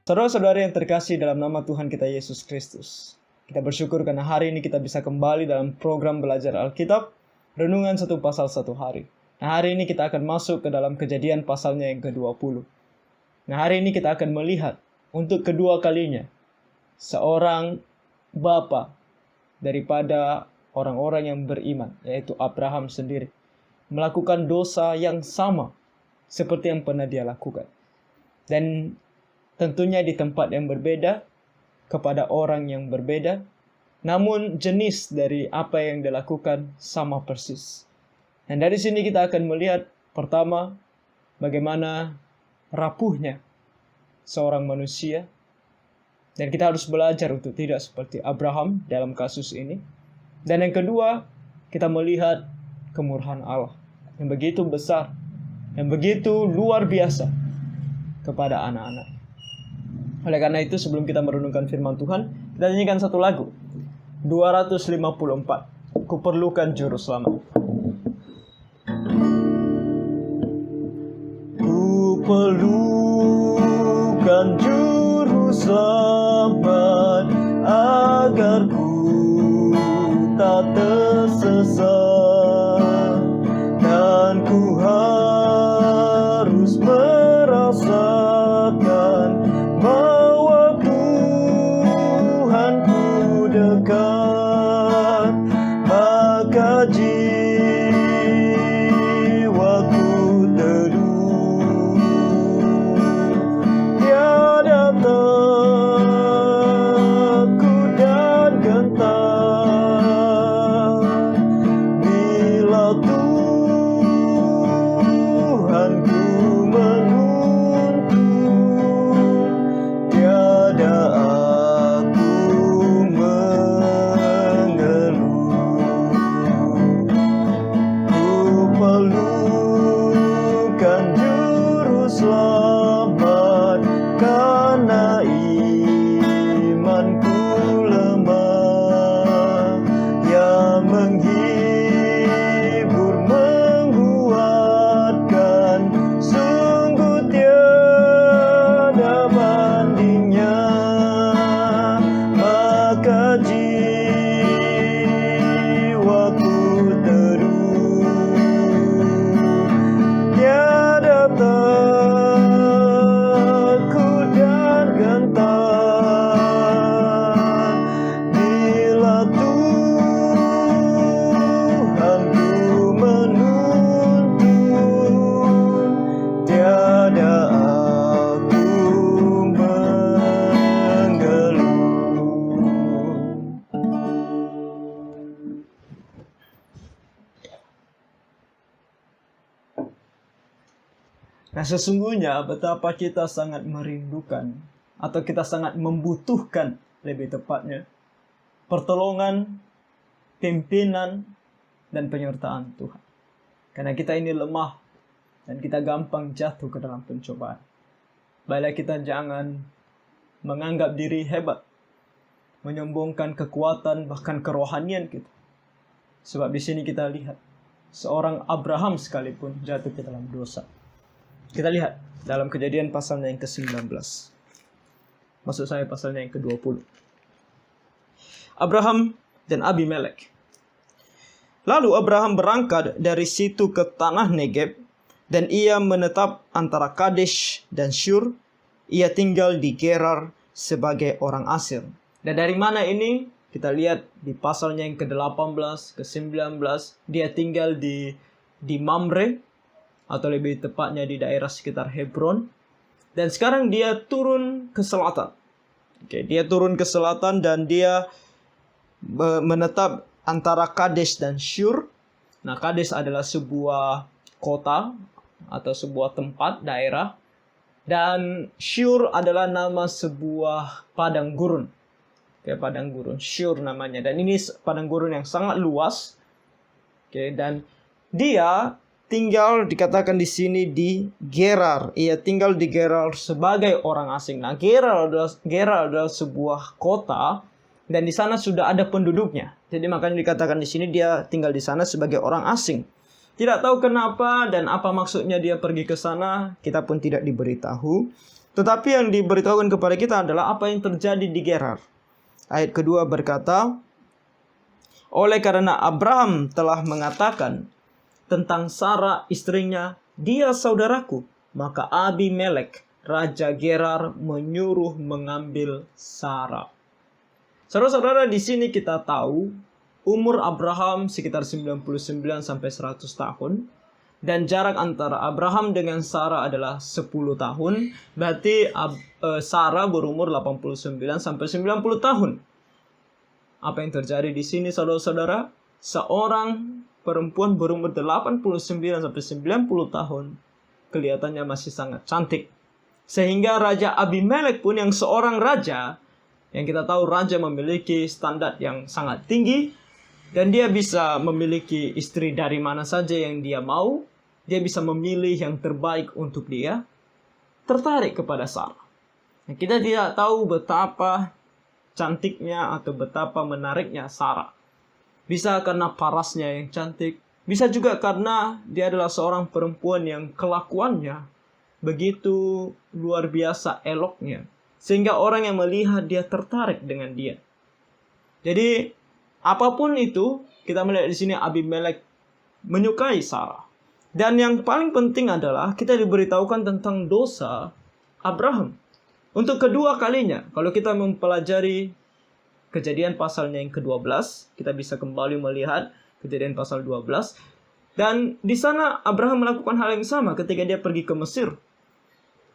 Saudara-saudari yang terkasih dalam nama Tuhan kita Yesus Kristus, kita bersyukur karena hari ini kita bisa kembali dalam program belajar Alkitab, Renungan satu pasal satu hari. Nah, hari ini kita akan masuk ke dalam Kejadian pasalnya yang ke-20. Nah, hari ini kita akan melihat untuk kedua kalinya seorang bapa daripada orang-orang yang beriman, yaitu Abraham sendiri, melakukan dosa yang sama seperti yang pernah dia lakukan. Dan tentunya di tempat yang berbeda, kepada orang yang berbeda, namun jenis dari apa yang dilakukan sama persis. Dan dari sini kita akan melihat pertama, bagaimana rapuhnya seorang manusia. Dan kita harus belajar untuk tidak seperti Abraham dalam kasus ini. Dan yang kedua, kita melihat kemurahan Allah yang begitu besar, yang begitu luar biasa kepada anak-anak. Oleh karena itu, sebelum kita merenungkan firman Tuhan, kita nyanyikan satu lagu. 254, Kuperlukan Juru Selamat. Kuperlukan Juru Selamat, agar ku tak tersesat, dan ku harus merasakan bahwa Tuhanku dekat, maka jiwaku teduh, tiada takut dan gentar, bila Tuhanku menuntun, tiada aku mengeluh. Kuperlukan Juru Selamat, karena imanku lemah, yang menghibur, menguatkan, sungguh tiada bandingnya, maka jiwaku teduh, tiada takut dan gentar, bila Tuhanku menuntun, tiada aku mengeluh. Nah, sesungguhnya betapa kita sangat merindukan, atau kita sangat membutuhkan lebih tepatnya, pertolongan, pimpinan, dan penyertaan Tuhan. Karena kita ini lemah, dan kita gampang jatuh ke dalam pencobaan. Baiklah, kita jangan menganggap diri hebat, menyombongkan kekuatan, bahkan kerohanian kita. Sebab di sini kita lihat, seorang Abraham sekalipun jatuh ke dalam dosa. Kita lihat dalam Kejadian pasalnya yang ke-19. Maksud saya pasalnya yang ke-20. Abraham dan Abimelek. Lalu Abraham berangkat dari situ ke tanah Negeb, dan ia menetap antara Kadesh dan Syur. Ia tinggal di Gerar sebagai orang asing. Dan dari mana ini? Kita lihat di pasalnya yang ke-18, ke-19. Dia tinggal di Mamre, atau lebih tepatnya di daerah sekitar Hebron. Dan sekarang dia turun ke selatan. Dia turun ke selatan dan dia menetap antara Kadesh dan Syur. Nah, Kadesh adalah sebuah kota atau sebuah tempat, daerah. Dan Syur adalah nama sebuah padang gurun. Padang gurun, Syur namanya. Dan ini padang gurun yang sangat luas. Dan dia tinggal, dikatakan di sini, di Gerar. Ia tinggal di Gerar sebagai orang asing. Nah, Gerar adalah sebuah kota, dan di sana sudah ada penduduknya. Jadi makanya dikatakan di sini dia tinggal di sana sebagai orang asing. Tidak tahu kenapa dan apa maksudnya dia pergi ke sana, kita pun tidak diberitahu. Tetapi yang diberitahukan kepada kita adalah apa yang terjadi di Gerar. Ayat kedua berkata, oleh karena Abraham telah mengatakan tentang Sarah istrinya, dia saudaraku, maka Abimelek, raja Gerar, menyuruh mengambil Sarah. Saudara-saudara, di sini kita tahu umur Abraham sekitar 99 sampai 100 tahun. Dan jarak antara Abraham dengan Sarah adalah 10 tahun. Berarti Sarah berumur 89 sampai 90 tahun. Apa yang terjadi di sini, saudara-saudara? Seorang perempuan berumur 89 sampai 90 tahun kelihatannya masih sangat cantik. Sehingga Raja Abimelek pun, yang seorang raja, yang kita tahu raja memiliki standar yang sangat tinggi, dan dia bisa memiliki istri dari mana saja yang dia mau. Dia bisa memilih yang terbaik untuk dia. Tertarik kepada Sarah. Nah, kita tidak tahu betapa cantiknya atau betapa menariknya Sarah. Bisa karena parasnya yang cantik. Bisa juga karena dia adalah seorang perempuan yang kelakuannya begitu luar biasa eloknya. Sehingga orang yang melihat dia tertarik dengan dia. Jadi apapun itu, kita melihat di sini Abimelek menyukai Sarah. Dan yang paling penting adalah kita diberitahukan tentang dosa Abraham. Untuk kedua kalinya, kalau kita mempelajari Kejadian pasalnya yang ke-12, kita bisa kembali melihat Kejadian pasal 12. Dan di sana Abraham melakukan hal yang sama ketika dia pergi ke Mesir.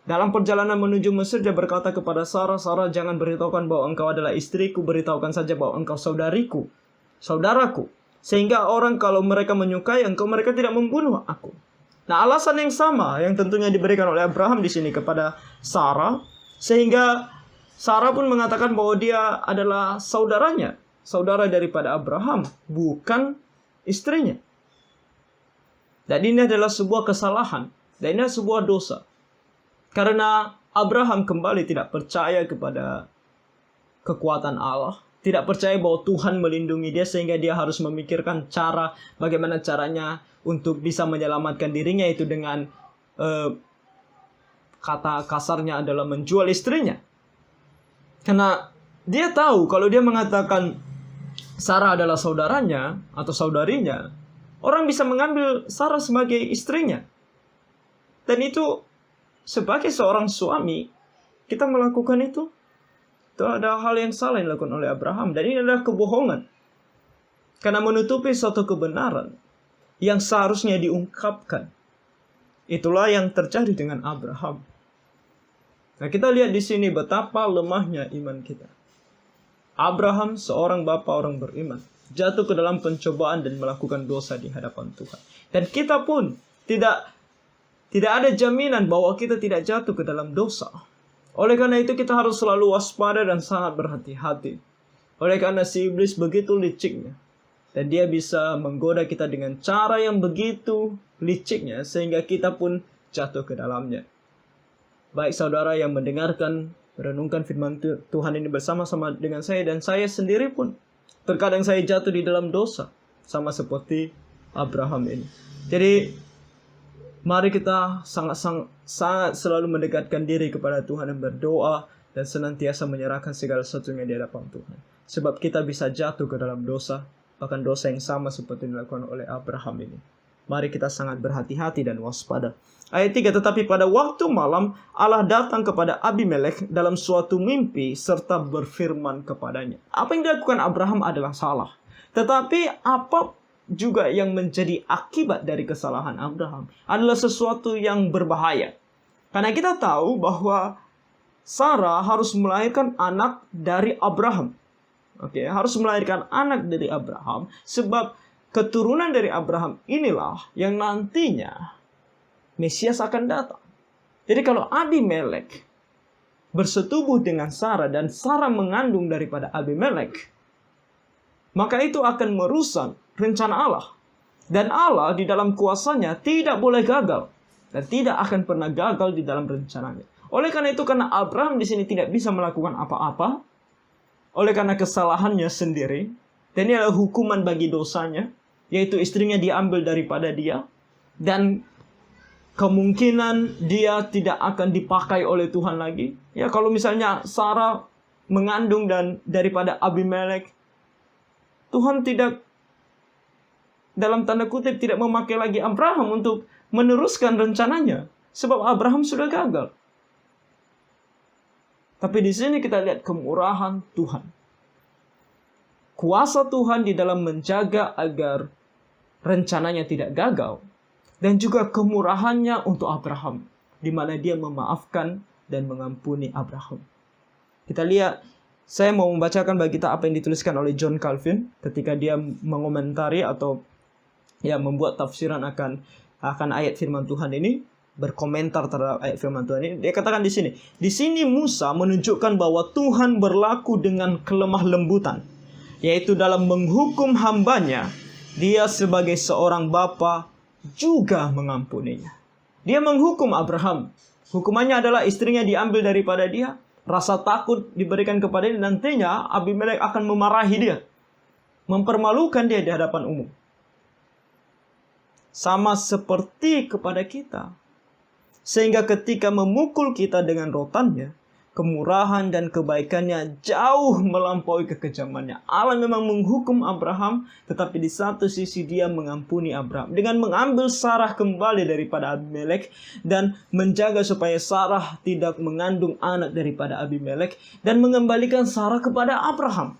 Dalam perjalanan menuju Mesir, dia berkata kepada Sarah, Sarah, jangan beritahukan bahwa engkau adalah istriku, beritahukan saja bahwa engkau saudaraku. Sehingga orang kalau mereka menyukai engkau, mereka tidak membunuh aku. Nah, alasan yang sama yang tentunya diberikan oleh Abraham di sini kepada Sarah, sehingga Sarah pun mengatakan bahwa dia adalah saudaranya, saudara daripada Abraham, bukan istrinya. Dan ini adalah sebuah kesalahan, dan ini adalah sebuah dosa. Karena Abraham kembali tidak percaya kepada kekuatan Allah. Tidak percaya bahwa Tuhan melindungi dia sehingga dia harus memikirkan cara bagaimana caranya untuk bisa menyelamatkan dirinya, itu dengan kata kasarnya adalah menjual istrinya. Karena dia tahu kalau dia mengatakan Sarah adalah saudaranya atau saudarinya, orang bisa mengambil Sarah sebagai istrinya. Dan itu sebagai seorang suami, kita melakukan itu ada hal yang salah yang dilakukan oleh Abraham. Dan ini adalah kebohongan. Karena menutupi suatu kebenaran yang seharusnya diungkapkan. Itulah yang terjadi dengan Abraham. Nah, kita lihat di sini betapa lemahnya iman kita. Abraham, seorang bapa orang beriman, jatuh ke dalam pencobaan dan melakukan dosa di hadapan Tuhan. Dan kita pun tidak ada jaminan bahwa kita tidak jatuh ke dalam dosa. Oleh karena itu kita harus selalu waspada dan sangat berhati-hati. Oleh karena si iblis begitu liciknya. Dan dia bisa menggoda kita dengan cara yang begitu liciknya sehingga kita pun jatuh ke dalamnya. Baik saudara yang mendengarkan, merenungkan firman Tuhan ini bersama-sama dengan saya, dan saya sendiri pun terkadang saya jatuh di dalam dosa. Sama seperti Abraham ini. Jadi mari kita sangat selalu mendekatkan diri kepada Tuhan dan berdoa dan senantiasa menyerahkan segala sesuatunya di hadapan Tuhan. Sebab kita bisa jatuh ke dalam dosa, bahkan dosa yang sama seperti dilakukan oleh Abraham ini. Mari kita sangat berhati-hati dan waspada. Ayat 3, tetapi pada waktu malam Allah datang kepada Abimelek dalam suatu mimpi serta berfirman kepadanya. Apa yang dilakukan Abraham adalah salah. Tetapi apa juga yang menjadi akibat dari kesalahan Abraham adalah sesuatu yang berbahaya. Karena kita tahu bahwa Sarah harus melahirkan anak dari Abraham. Harus melahirkan anak dari Abraham, sebab keturunan dari Abraham inilah yang nantinya Mesias akan datang. Jadi kalau Abimelek bersetubuh dengan Sarah dan Sarah mengandung daripada Abimelek, maka itu akan merusak rencana Allah. Dan Allah di dalam kuasanya tidak boleh gagal. Dan tidak akan pernah gagal di dalam rencananya. Oleh karena itu, karena Abraham di sini tidak bisa melakukan apa-apa, oleh karena kesalahannya sendiri, dan ini adalah hukuman bagi dosanya, yaitu istrinya diambil daripada dia. Dan kemungkinan dia tidak akan dipakai oleh Tuhan lagi. Ya, kalau misalnya Sarah mengandung dan daripada Abimelek, Tuhan tidak, dalam tanda kutip, tidak memakai lagi Abraham untuk meneruskan rencananya, sebab Abraham sudah gagal. Tapi di sini kita lihat kemurahan Tuhan. Kuasa Tuhan di dalam menjaga agar rencananya tidak gagal. Dan juga kemurahannya untuk Abraham, di mana dia memaafkan dan mengampuni Abraham. Kita lihat, saya mau membacakan bagi kita apa yang dituliskan oleh John Calvin ketika dia mengomentari atau ya membuat tafsiran akan ayat firman Tuhan ini, berkomentar terhadap ayat firman Tuhan ini. Dia katakan di sini Musa menunjukkan bahwa Tuhan berlaku dengan kelemah lembutan, yaitu dalam menghukum hambanya. Dia sebagai seorang bapa juga mengampuninya. Dia menghukum Abraham. Hukumannya adalah istrinya diambil daripada dia. Rasa takut diberikan kepada dia. Nantinya Abimelek akan memarahi dia, mempermalukan dia di hadapan umum. Sama seperti kepada kita. Sehingga ketika memukul kita dengan rotannya, kemurahan dan kebaikannya jauh melampaui kekejamannya. Allah memang menghukum Abraham, tetapi di satu sisi dia mengampuni Abraham dengan mengambil Sarah kembali daripada Abimelek dan menjaga supaya Sarah tidak mengandung anak daripada Abimelek dan mengembalikan Sarah kepada Abraham.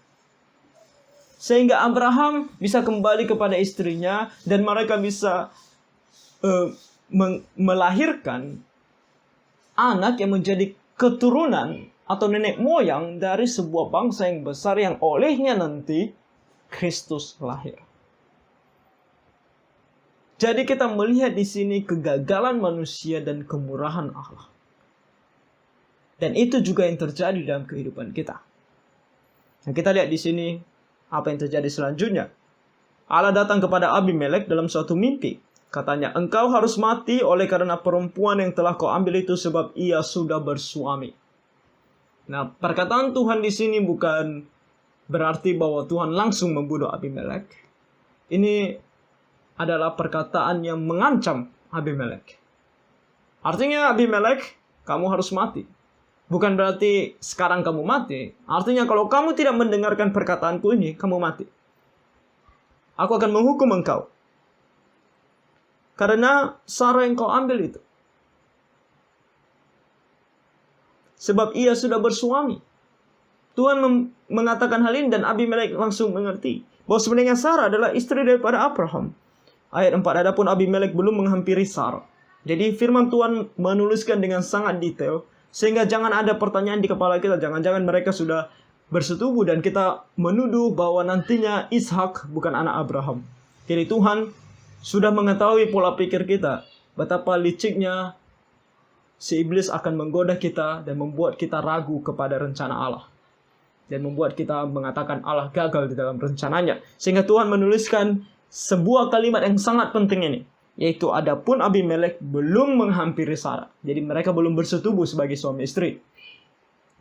Sehingga Abraham bisa kembali kepada istrinya dan mereka bisa melahirkan anak yang menjadi keturunan atau nenek moyang dari sebuah bangsa yang besar yang olehnya nanti Kristus lahir. Jadi kita melihat di sini kegagalan manusia dan kemurahan Allah. Dan itu juga yang terjadi dalam kehidupan kita. Nah, kita lihat di sini apa yang terjadi selanjutnya. Allah datang kepada Abimelek dalam suatu mimpi. Katanya, engkau harus mati oleh karena perempuan yang telah kau ambil itu sebab ia sudah bersuami. Nah, perkataan Tuhan di sini bukan berarti bahwa Tuhan langsung membunuh Abimelek. Ini adalah perkataan yang mengancam Abimelek. Artinya Abimelek, kamu harus mati. Bukan berarti sekarang kamu mati. Artinya kalau kamu tidak mendengarkan perkataanku ini, kamu mati. Aku akan menghukum engkau. Karena Sarah yang kau ambil itu. Sebab ia sudah bersuami. Tuhan mengatakan hal ini dan Abimelek langsung mengerti bahwa sebenarnya Sarah adalah istri daripada Abraham. Ayat 4, adapun Abimelek belum menghampiri Sarah. Jadi firman Tuhan menuliskan dengan sangat detail. Sehingga jangan ada pertanyaan di kepala kita. Jangan-jangan mereka sudah bersetubuh dan kita menuduh bahwa nantinya Ishak bukan anak Abraham. Jadi Tuhan sudah mengetahui pola pikir kita. Betapa liciknya si iblis akan menggoda kita dan membuat kita ragu kepada rencana Allah. Dan membuat kita mengatakan Allah gagal di dalam rencananya. Sehingga Tuhan menuliskan sebuah kalimat yang sangat penting ini. Yaitu adapun Abimelek belum menghampiri Sarah. Jadi mereka belum bersetubuh sebagai suami istri.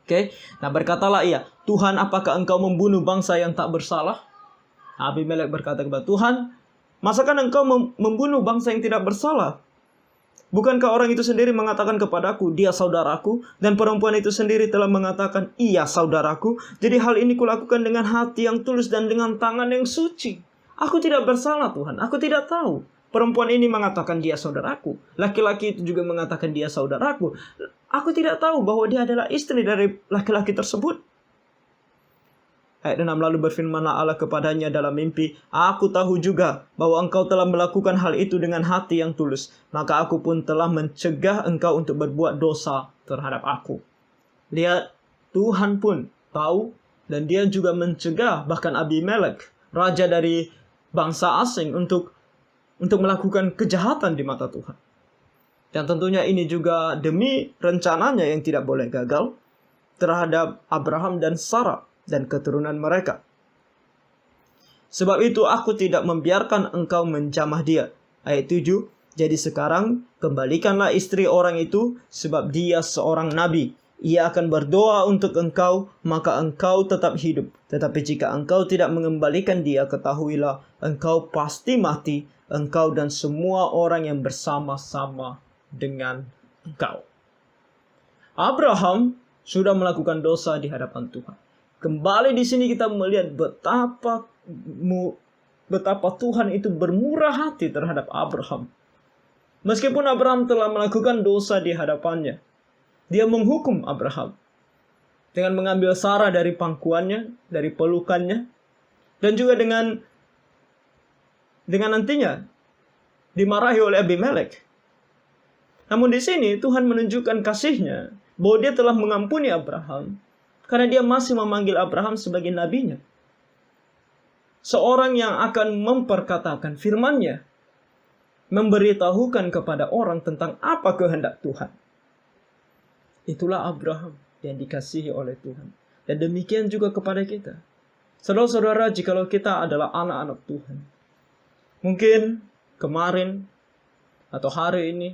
Oke. Nah berkatalah ia, Tuhan apakah engkau membunuh bangsa yang tak bersalah? Abimelek berkata kepada Tuhan, masakan engkau membunuh bangsa yang tidak bersalah? Bukankah orang itu sendiri mengatakan kepadaku, dia saudaraku, dan perempuan itu sendiri telah mengatakan, iya saudaraku. Jadi hal ini kulakukan dengan hati yang tulus dan dengan tangan yang suci. Aku tidak bersalah Tuhan, aku tidak tahu. Perempuan ini mengatakan dia saudaraku. Laki-laki itu juga mengatakan dia saudaraku. Aku tidak tahu bahwa dia adalah istri dari laki-laki tersebut. Ayat 6, lalu berfirmanlah Allah kepadanya dalam mimpi, aku tahu juga bahwa engkau telah melakukan hal itu dengan hati yang tulus. Maka aku pun telah mencegah engkau untuk berbuat dosa terhadap aku. Lihat, Tuhan pun tahu dan dia juga mencegah bahkan Abimelek, raja dari bangsa asing untuk melakukan kejahatan di mata Tuhan. Dan tentunya ini juga demi rencananya yang tidak boleh gagal terhadap Abraham dan Sarah dan keturunan mereka. Sebab itu aku tidak membiarkan engkau menjamah dia. Ayat 7, jadi sekarang kembalikanlah istri orang itu sebab dia seorang nabi. Ia akan berdoa untuk engkau, maka engkau tetap hidup. Tetapi jika engkau tidak mengembalikan dia, ketahuilah engkau pasti mati, engkau dan semua orang yang bersama-sama dengan engkau. Abraham sudah melakukan dosa di hadapan Tuhan. Kembali di sini kita melihat betapa Tuhan itu bermurah hati terhadap Abraham. Meskipun Abraham telah melakukan dosa di hadapannya, dia menghukum Abraham dengan mengambil Sarah dari pangkuannya, dari pelukannya, dan juga dengan nantinya dimarahi oleh Abimelek. Namun di sini Tuhan menunjukkan kasih-Nya bahwa dia telah mengampuni Abraham karena dia masih memanggil Abraham sebagai nabinya. Seorang yang akan memperkatakan firman-Nya, memberitahukan kepada orang tentang apa kehendak Tuhan. Itulah Abraham yang dikasihi oleh Tuhan. Dan demikian juga kepada kita. Saudara-saudara, jikalau kita adalah anak-anak Tuhan, mungkin kemarin atau hari ini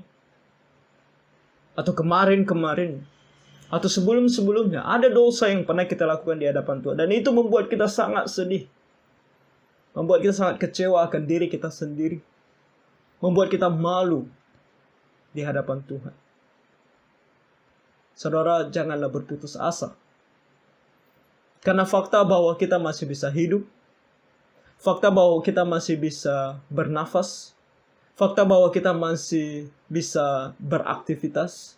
atau kemarin-kemarin atau sebelum-sebelumnya ada dosa yang pernah kita lakukan di hadapan Tuhan, dan itu membuat kita sangat sedih, membuat kita sangat kecewa akan diri kita sendiri, membuat kita malu di hadapan Tuhan. Saudara, janganlah berputus asa, karena fakta bahwa kita masih bisa hidup, fakta bahwa kita masih bisa bernafas, fakta bahwa kita masih bisa beraktivitas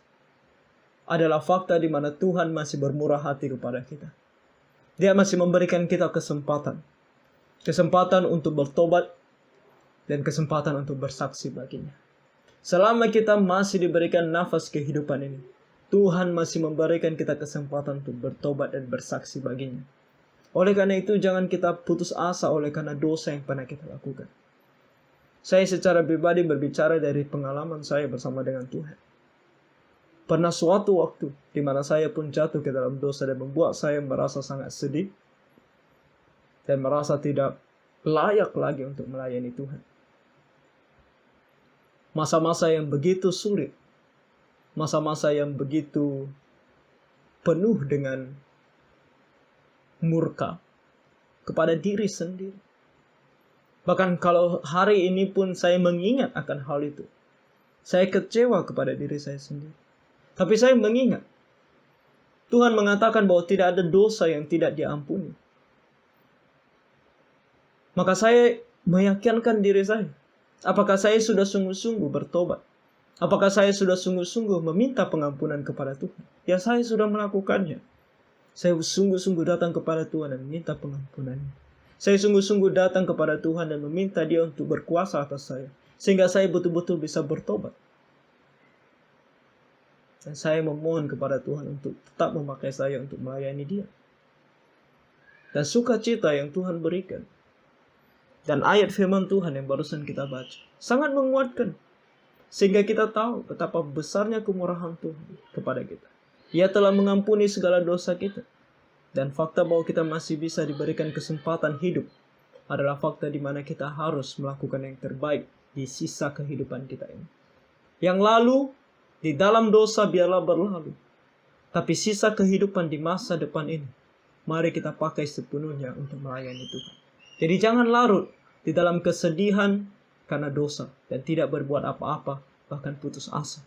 adalah fakta di mana Tuhan masih bermurah hati kepada kita. Dia masih memberikan kita kesempatan untuk bertobat dan kesempatan untuk bersaksi baginya. Selama kita masih diberikan nafas kehidupan ini, Tuhan masih memberikan kita kesempatan untuk bertobat dan bersaksi baginya. Oleh karena itu, jangan kita putus asa oleh karena dosa yang pernah kita lakukan. Saya secara pribadi berbicara dari pengalaman saya bersama dengan Tuhan. Pernah suatu waktu di mana saya pun jatuh ke dalam dosa dan membuat saya merasa sangat sedih dan merasa tidak layak lagi untuk melayani Tuhan. Masa-masa yang begitu sulit, masa-masa yang begitu penuh dengan murka kepada diri sendiri. Bahkan kalau hari ini pun saya mengingat akan hal itu, saya kecewa kepada diri saya sendiri. Tapi saya mengingat, Tuhan mengatakan bahwa tidak ada dosa yang tidak diampuni. Maka saya meyakinkan diri saya, apakah saya sudah sungguh-sungguh bertobat? Apakah saya sudah sungguh-sungguh meminta pengampunan kepada Tuhan? Ya, saya sudah melakukannya. Saya sungguh-sungguh datang kepada Tuhan dan meminta pengampunannya. Saya sungguh-sungguh datang kepada Tuhan dan meminta Dia untuk berkuasa atas saya, sehingga saya betul-betul bisa bertobat. Dan saya memohon kepada Tuhan untuk tetap memakai saya untuk melayani Dia. Dan sukacita yang Tuhan berikan, dan ayat firman Tuhan yang barusan kita baca, sangat menguatkan. Sehingga kita tahu betapa besarnya kemurahan Tuhan kepada kita. Ia telah mengampuni segala dosa kita. Dan fakta bahwa kita masih bisa diberikan kesempatan hidup adalah fakta di mana kita harus melakukan yang terbaik di sisa kehidupan kita ini. Yang lalu, di dalam dosa biarlah berlalu. Tapi sisa kehidupan di masa depan ini, mari kita pakai sepenuhnya untuk melayani Tuhan. Jadi jangan larut di dalam kesedihan karena dosa dan tidak berbuat apa-apa, bahkan putus asa,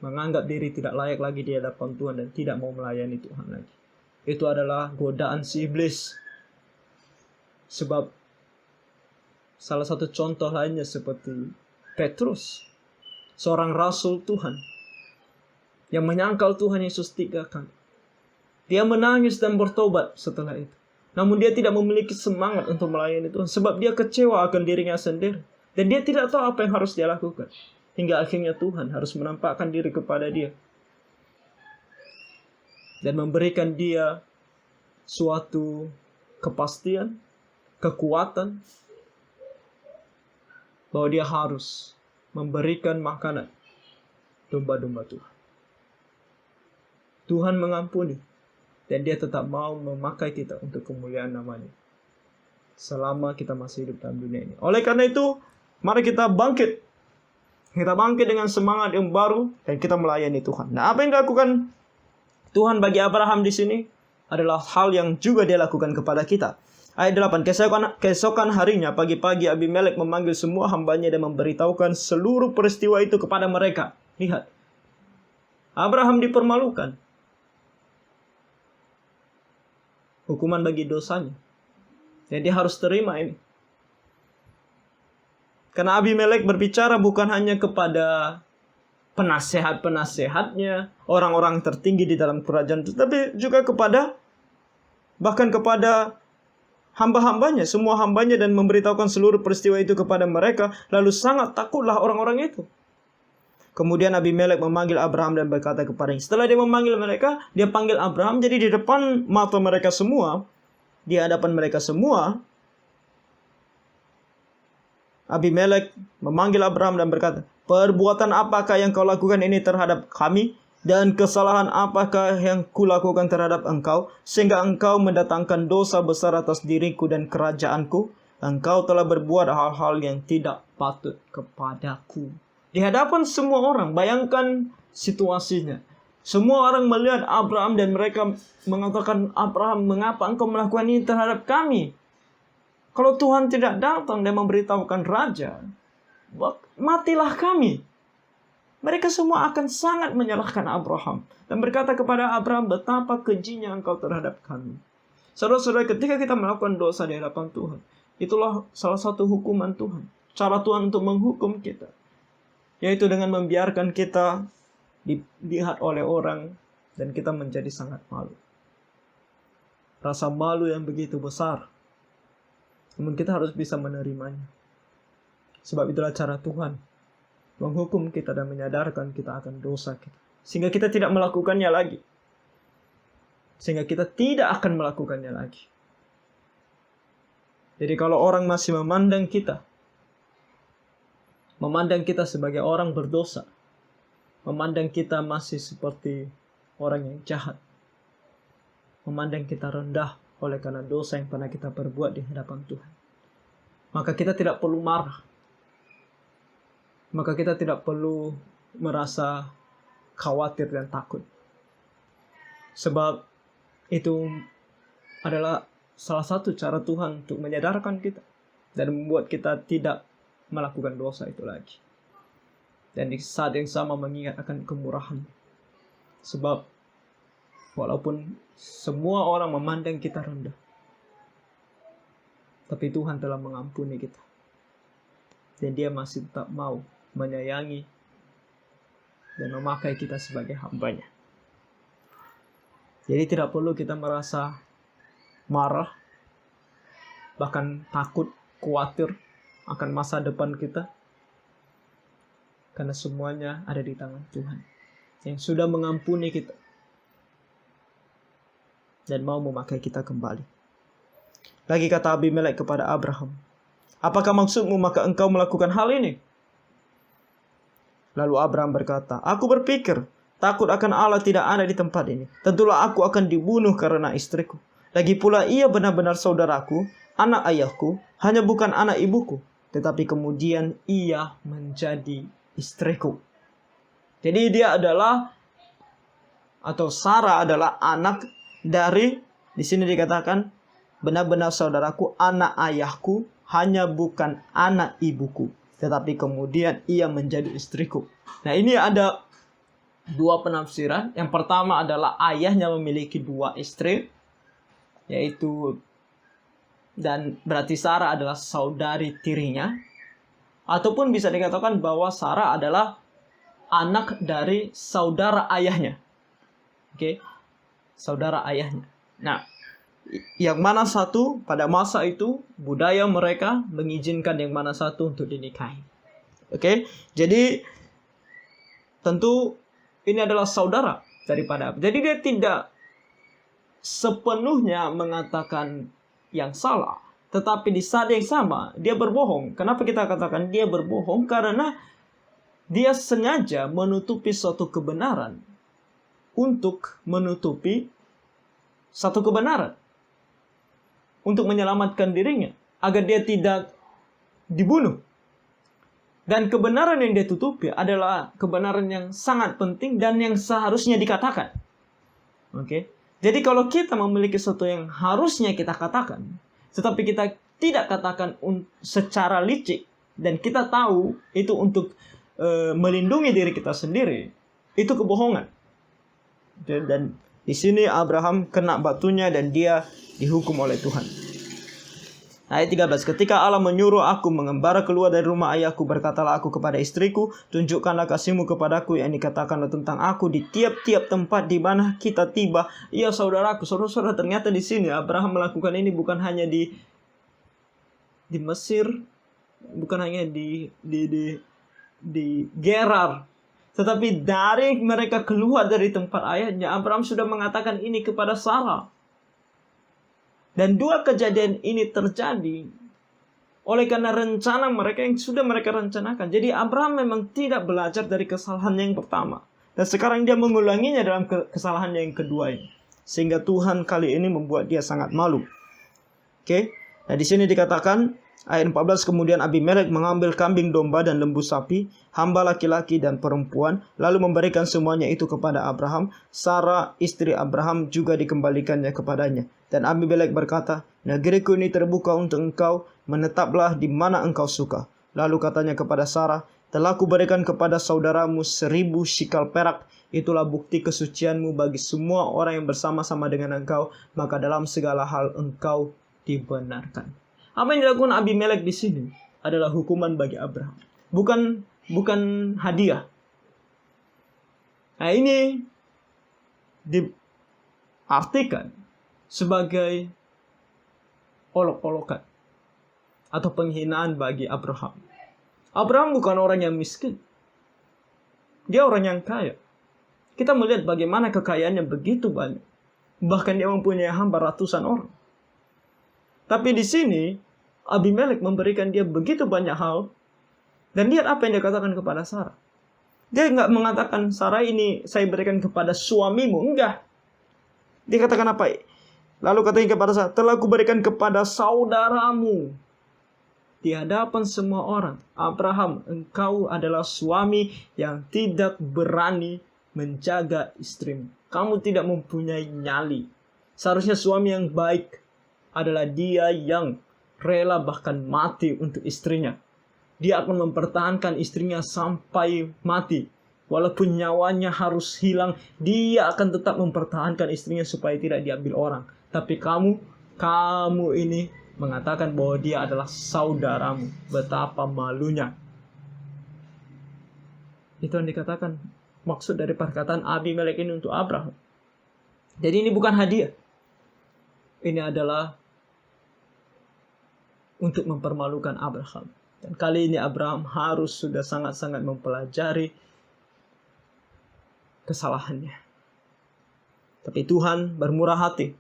menganggap diri tidak layak lagi di hadapan Tuhan dan tidak mau melayani Tuhan lagi. Itu adalah godaan si iblis. Sebab salah satu contoh lainnya seperti Petrus, seorang rasul Tuhan yang menyangkal Tuhan Yesus 3 kali. Dia menangis dan bertobat setelah itu. Namun dia tidak memiliki semangat untuk melayani Tuhan, sebab dia kecewa akan dirinya sendiri. Dan dia tidak tahu apa yang harus dia lakukan. Hingga akhirnya Tuhan harus menampakkan diri kepada dia. Dan memberikan dia suatu kepastian, kekuatan, bahwa dia harus memberikan makanan domba-domba Tuhan. Tuhan mengampuni, dan dia tetap mau memakai kita untuk kemuliaan namanya, selama kita masih hidup dalam dunia ini. Oleh karena itu, mari kita bangkit. Kita bangkit dengan semangat yang baru, dan kita melayani Tuhan. Nah, apa yang dilakukan Tuhan bagi Abraham di sini adalah hal yang juga dia lakukan kepada kita. Ayat 8, keesokan harinya pagi-pagi Abimelek memanggil semua hambanya dan memberitahukan seluruh peristiwa itu kepada mereka. Lihat, Abraham dipermalukan. Hukuman bagi dosanya. Jadi harus terima ini. Karena Abimelek berbicara bukan hanya kepada penasehat-penasehatnya, orang-orang tertinggi di dalam kerajaan, tetapi juga bahkan kepada hamba-hambanya, semua hambanya, dan memberitahukan seluruh peristiwa itu kepada mereka. Lalu sangat takutlah orang-orang itu. Kemudian Abimelek memanggil Abraham dan berkata kepadanya. Setelah dia memanggil mereka, dia panggil Abraham. Jadi di depan mata mereka semua, di hadapan mereka semua, Abimelek memanggil Abraham dan berkata, perbuatan apakah yang kau lakukan ini terhadap kami? Dan kesalahan apakah yang kulakukan terhadap engkau? Sehingga engkau mendatangkan dosa besar atas diriku dan kerajaanku. Engkau telah berbuat hal-hal yang tidak patut kepadaku. Di hadapan semua orang, bayangkan situasinya. Semua orang melihat Abraham dan mereka mengatakan, Abraham, mengapa engkau melakukan ini terhadap kami? Kalau Tuhan tidak datang dan memberitahukan raja, matilah kami. Mereka semua akan sangat menyalahkan Abraham dan berkata kepada Abraham, betapa kejinya engkau terhadap kami. Saudara-saudara, ketika kita melakukan dosa di hadapan Tuhan, itulah salah satu hukuman Tuhan. Cara Tuhan untuk menghukum kita, yaitu dengan membiarkan kita dilihat oleh orang dan kita menjadi sangat malu. Rasa malu yang begitu besar. Namun kita harus bisa menerimanya. Sebab itulah cara Tuhan menghukum kita dan menyadarkan kita akan dosa kita. Sehingga kita tidak melakukannya lagi. Sehingga kita tidak akan melakukannya lagi. Jadi kalau orang masih memandang kita sebagai orang berdosa, memandang kita masih seperti orang yang jahat, memandang kita rendah oleh karena dosa yang pernah kita perbuat di hadapan Tuhan, maka kita tidak perlu marah. Maka kita tidak perlu merasa khawatir dan takut. Sebab itu adalah salah satu cara Tuhan untuk menyadarkan kita dan membuat kita tidak melakukan dosa itu lagi. Dan di saat yang sama mengingat akan kemurahan. Sebab walaupun semua orang memandang kita rendah, tapi Tuhan telah mengampuni kita. Dan Dia masih tetap mau menyayangi dan memakai kita sebagai hamba-Nya. Jadi tidak perlu kita merasa marah, bahkan takut, khawatir akan masa depan kita. Karena semuanya ada di tangan Tuhan yang sudah mengampuni kita dan mau memakai kita kembali. Lagi kata Abimelek kepada Abraham, apakah maksudmu maka engkau melakukan hal ini? Lalu Abraham berkata, aku berpikir, takut akan Allah tidak ada di tempat ini. Tentulah aku akan dibunuh karena istriku. Lagi pula ia benar-benar saudaraku, anak ayahku, hanya bukan anak ibuku. Tetapi kemudian ia menjadi istriku. Jadi dia adalah, atau Sarah adalah anak dari, di sini dikatakan, benar-benar saudaraku, anak ayahku, hanya bukan anak ibuku. Tetapi kemudian ia menjadi istriku. Nah, ini ada dua penafsiran. Yang pertama adalah ayahnya memiliki dua istri, yaitu, dan berarti Sarah adalah saudari tirinya. Ataupun bisa dikatakan bahwa Sarah adalah anak dari saudara ayahnya. Oke, saudara ayahnya. Nah, yang mana satu pada masa itu budaya mereka mengizinkan yang mana satu untuk dinikahi. Oke, jadi tentu ini adalah saudara daripada. Jadi dia tidak sepenuhnya mengatakan yang salah, tetapi di saat yang sama dia berbohong. Kenapa kita katakan dia berbohong? Karena dia sengaja menutupi suatu kebenaran untuk menutupi satu kebenaran, untuk menyelamatkan dirinya, agar dia tidak dibunuh. Dan kebenaran yang dia tutupi adalah kebenaran yang sangat penting dan yang seharusnya dikatakan. Oke? Jadi kalau kita memiliki sesuatu yang harusnya kita katakan, tetapi kita tidak katakan secara licik, dan kita tahu itu untuk melindungi diri kita sendiri, itu kebohongan. Dan di sini Abraham kena batunya dan dia dihukum oleh Tuhan. Ayat 13, ketika Allah menyuruh aku mengembara keluar dari rumah ayahku, berkatalah aku kepada istriku, tunjukkanlah kasihmu kepadaku yang dikatakanlah tentang aku di tiap-tiap tempat di mana kita tiba. Ya saudaraku, saudara-saudara, ternyata di sini Abraham melakukan ini bukan hanya di Mesir, bukan hanya di Gerar, tetapi dari mereka keluar dari tempat ayahnya, Abraham sudah mengatakan ini kepada Sarah. Dan dua kejadian ini terjadi oleh karena rencana mereka yang sudah mereka rencanakan. Jadi Abraham memang tidak belajar dari kesalahan yang pertama. Dan sekarang dia mengulanginya dalam kesalahan yang kedua ini. Sehingga Tuhan kali ini membuat dia sangat malu. Oke. Nah di sini dikatakan ayat 14, kemudian Abimelek mengambil kambing domba dan lembu sapi, hamba laki-laki dan perempuan, lalu memberikan semuanya itu kepada Abraham. Sarah istri Abraham juga dikembalikannya kepadanya. Dan Abimelek berkata, negeriku ini terbuka untuk engkau, menetaplah di mana engkau suka. Lalu katanya kepada Sarah, telah kuberikan kepada saudaramu 1000 shikal perak, itulah bukti kesucianmu bagi semua orang yang bersama-sama dengan engkau, maka dalam segala hal engkau dibenarkan. Apa yang dilakukan Abimelek di sini adalah hukuman bagi Abraham, bukan hadiah. Nah ini diartikan sebagai olok-olokan atau penghinaan bagi Abraham. Abraham bukan orang yang miskin. Dia orang yang kaya. Kita melihat bagaimana kekayaannya begitu banyak. Bahkan dia mempunyai hamba ratusan orang. Tapi di sini Abimelek memberikan dia begitu banyak hal. Dan lihat apa yang dia katakan kepada Sarah. Dia enggak mengatakan, Sarah ini saya berikan kepada suamimu. Enggak. Dia katakan apa? Lalu katanya kepada Sarah, telah kuberikan kepada saudaramu. Di hadapan semua orang, Abraham, engkau adalah suami yang tidak berani menjaga istrimu. Kamu tidak mempunyai nyali. Seharusnya suami yang baik adalah dia yang rela bahkan mati untuk istrinya. Dia akan mempertahankan istrinya sampai mati. Walaupun nyawanya harus hilang, dia akan tetap mempertahankan istrinya supaya tidak diambil orang. Tapi kamu ini mengatakan bahwa dia adalah saudaramu. Betapa malunya. Itu yang dikatakan maksud dari perkataan Abimelek ini untuk Abraham. Jadi ini bukan hadiah. Ini adalah untuk mempermalukan Abraham. Dan kali ini Abraham harus sudah sangat-sangat mempelajari kesalahannya. Tapi Tuhan bermurah hati.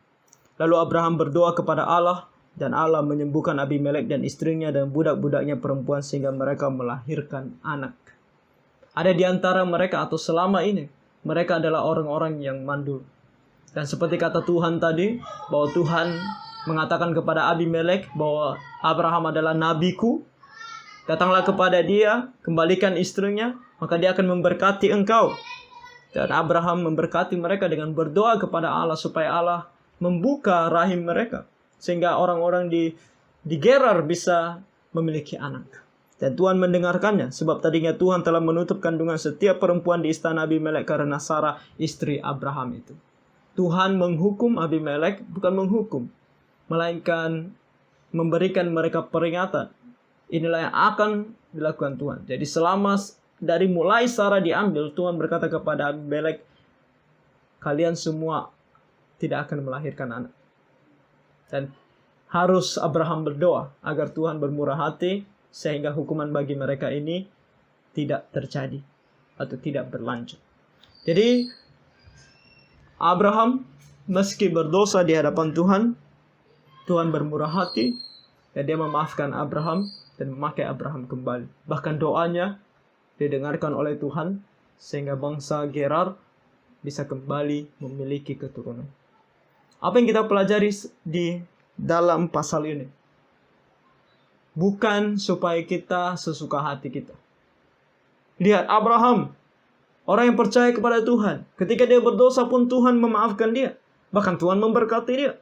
Lalu Abraham berdoa kepada Allah, dan Allah menyembuhkan Abimelek dan istrinya dan budak-budaknya perempuan sehingga mereka melahirkan anak. Ada di antara mereka atau selama ini, mereka adalah orang-orang yang mandul. Dan seperti kata Tuhan tadi, bahwa Tuhan mengatakan kepada Abimelek bahwa Abraham adalah nabiku. Datanglah kepada dia, kembalikan istrinya, maka dia akan memberkati engkau. Dan Abraham memberkati mereka dengan berdoa kepada Allah supaya Allah membuka rahim mereka. Sehingga orang-orang di Gerar bisa memiliki anak. Dan Tuhan mendengarkannya. Sebab tadinya Tuhan telah menutup kandungan setiap perempuan di istana Abimelek karena Sarah istri Abraham itu. Tuhan menghukum Abimelek, bukan menghukum, melainkan memberikan mereka peringatan. Inilah yang akan dilakukan Tuhan. Jadi selama dari mulai Sarah diambil, Tuhan berkata kepada Abimelek, kalian semua tidak akan melahirkan anak. Dan harus Abraham berdoa agar Tuhan bermurah hati sehingga hukuman bagi mereka ini tidak terjadi atau tidak berlanjut. Jadi Abraham meski berdosa di hadapan Tuhan, Tuhan bermurah hati dan dia memaafkan Abraham dan memakai Abraham kembali. Bahkan doanya didengarkan oleh Tuhan sehingga bangsa Gerar bisa kembali memiliki keturunan. Apa yang kita pelajari di dalam pasal ini? Bukan supaya kita sesuka hati kita. Lihat Abraham, orang yang percaya kepada Tuhan. Ketika dia berdosa pun Tuhan memaafkan dia. Bahkan Tuhan memberkati dia.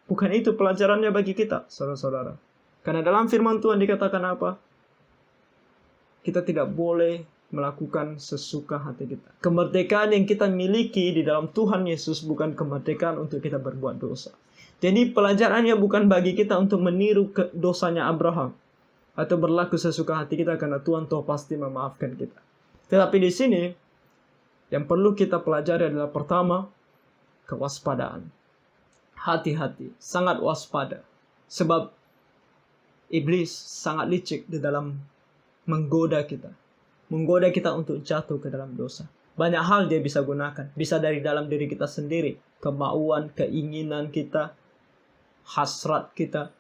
Bukan itu pelajarannya bagi kita, saudara-saudara. Karena dalam firman Tuhan dikatakan apa? kita tidak boleh melakukan sesuka hati kita. Kemerdekaan yang kita miliki di dalam Tuhan Yesus bukan kemerdekaan untuk kita berbuat dosa. Jadi pelajarannya bukan bagi kita untuk meniru dosanya Abraham atau berlaku sesuka hati kita, karena Tuhan tahu pasti memaafkan kita. Tetapi di sini yang perlu kita pelajari adalah pertama, kewaspadaan. Hati-hati, sangat waspada. Sebab iblis sangat licik di dalam menggoda kita. Menggoda kita untuk jatuh ke dalam dosa. Banyak hal dia bisa gunakan. Bisa dari dalam diri kita sendiri. Kemauan, keinginan kita, hasrat kita.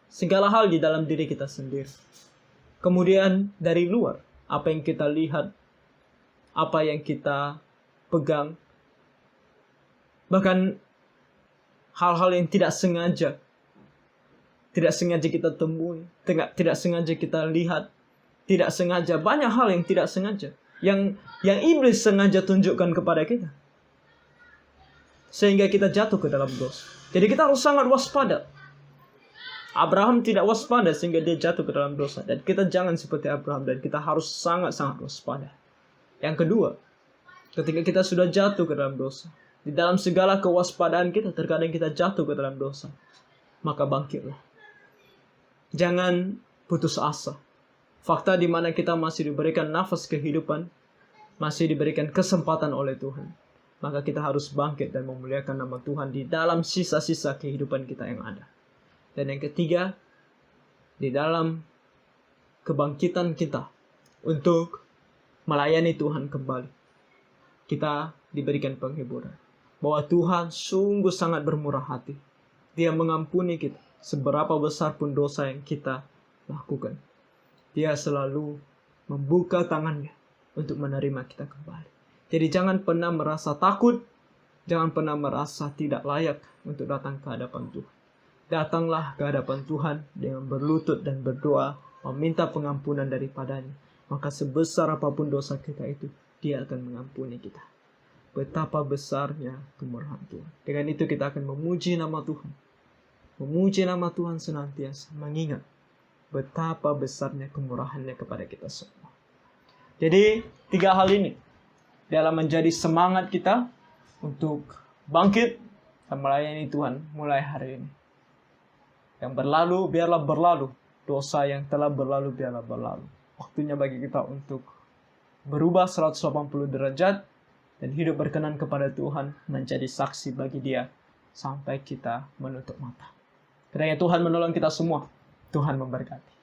Segala hal di dalam diri kita sendiri. Kemudian dari luar, apa yang kita lihat, apa yang kita pegang, bahkan hal-hal yang tidak sengaja kita temui, tidak sengaja kita lihat, tidak sengaja, banyak hal yang tidak sengaja, yang iblis sengaja tunjukkan kepada kita, sehingga kita jatuh ke dalam dosa. Jadi kita harus sangat waspada. Abraham tidak waspada sehingga dia jatuh ke dalam dosa, dan kita jangan seperti Abraham, dan kita harus sangat-sangat waspada. Yang kedua, ketika kita sudah jatuh ke dalam dosa, di dalam segala kewaspadaan kita, terkadang kita jatuh ke dalam dosa, maka bangkitlah. Jangan putus asa. Fakta di mana kita masih diberikan nafas kehidupan, masih diberikan kesempatan oleh Tuhan, maka kita harus bangkit dan memuliakan nama Tuhan di dalam sisa-sisa kehidupan kita yang ada. Dan yang ketiga, di dalam kebangkitan kita untuk melayani Tuhan kembali, kita diberikan penghiburan bahwa Tuhan sungguh sangat bermurah hati. Dia mengampuni kita seberapa besar pun dosa yang kita lakukan. Dia selalu membuka tangannya untuk menerima kita kembali. Jadi jangan pernah merasa takut, jangan pernah merasa tidak layak untuk datang ke hadapan Tuhan. Datanglah ke hadapan Tuhan dengan berlutut dan berdoa, meminta pengampunan daripadanya. Maka sebesar apapun dosa kita itu, Dia akan mengampuni kita. Betapa besarnya kemurahan Tuhan. Dengan itu kita akan memuji nama Tuhan. Memuji nama Tuhan senantiasa, mengingat betapa besarnya kemurahannya kepada kita semua. Jadi 3 hal ini dalam menjadi semangat kita untuk bangkit dan melayani Tuhan mulai hari ini. Yang berlalu biarlah berlalu, dosa yang telah berlalu biarlah berlalu. Waktunya bagi kita untuk berubah 180 derajat dan hidup berkenan kepada Tuhan, menjadi saksi bagi Dia sampai kita menutup mata. Kiranya Tuhan menolong kita semua. Tuhan memberkati.